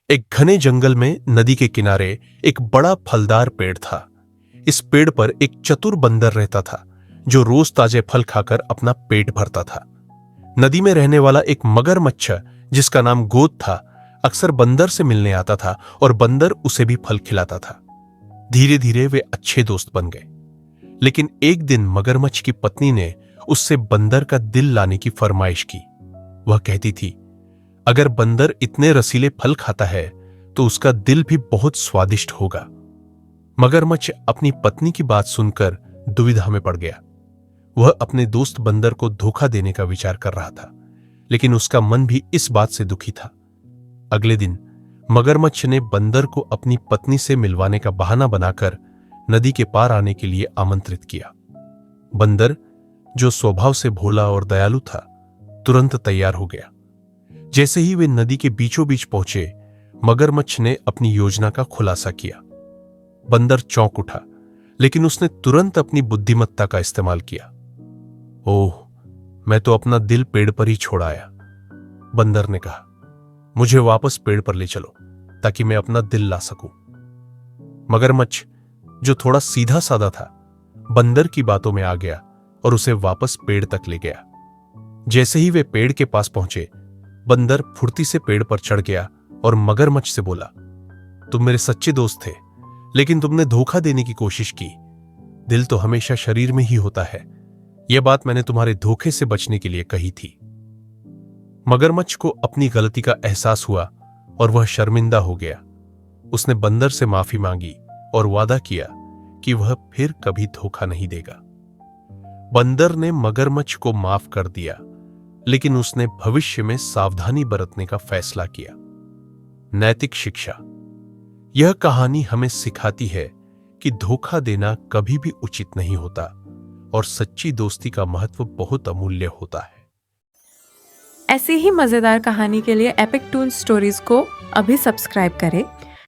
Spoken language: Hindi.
एक घने जंगल में नदी के किनारे एक बड़ा फलदार पेड़ था। इस पेड़ पर एक चतुर बंदर रहता था जो रोज ताजे फल खाकर अपना पेट भरता था। नदी में रहने वाला एक मगरमच्छ जिसका नाम गोद था अक्सर बंदर से मिलने आता था और बंदर उसे भी फल खिलाता था। धीरे धीरे वे अच्छे दोस्त बन गए। लेकिन एक दिन मगरमच्छ की पत्नी ने उससे बंदर का दिल लाने की फरमाइश की। वह कहती थी, अगर बंदर इतने रसीले फल खाता है तो उसका दिल भी बहुत स्वादिष्ट होगा। मगरमच्छ अपनी पत्नी की बात सुनकर दुविधा में पड़ गया। वह अपने दोस्त बंदर को धोखा देने का विचार कर रहा था, लेकिन उसका मन भी इस बात से दुखी था। अगले दिन मगरमच्छ ने बंदर को अपनी पत्नी से मिलवाने का बहाना बनाकर नदी के पार आने के लिए आमंत्रित किया। बंदर, जो स्वभाव से भोला और दयालु था, तुरंत तैयार हो गया। जैसे ही वे नदी के बीचों बीच पहुंचे, मगरमच्छ ने अपनी योजना का खुलासा किया। बंदर चौंक उठा, लेकिन उसने तुरंत अपनी बुद्धिमत्ता का इस्तेमाल किया। ओह, मैं तो अपना दिल पेड़ पर ही छोड़ आया, बंदर ने कहा। मुझे वापस पेड़ पर ले चलो ताकि मैं अपना दिल ला सकूं। मगरमच्छ, जो थोड़ा सीधा साधा था, बंदर की बातों में आ गया और उसे वापस पेड़ तक ले गया। जैसे ही वे पेड़ के पास पहुंचे, बंदर फुर्ती से पेड़ पर चढ़ गया और मगरमच्छ से बोला, तुम मेरे सच्चे दोस्त थे, लेकिन तुमने धोखा देने की कोशिश की। दिल तो हमेशा शरीर में ही होता है। यह बात मैंने तुम्हारे धोखे से बचने के लिए कही थी। मगरमच्छ को अपनी गलती का एहसास हुआ और वह शर्मिंदा हो गया। उसने बंदर से माफी मांगी और वादा किया कि वह फिर कभी धोखा नहीं देगा। बंदर ने मगरमच्छ को माफ कर दिया, लेकिन उसने भविष्य में सावधानी बरतने का फैसला किया। नैतिक शिक्षा। यह कहानी हमें सिखाती है कि धोखा देना कभी भी उचित नहीं होता और सच्ची दोस्ती का महत्व बहुत अमूल्य होता है। ऐसी ही मजेदार कहानी के लिए एपिक टून स्टोरीज को अभी सब्सक्राइब करें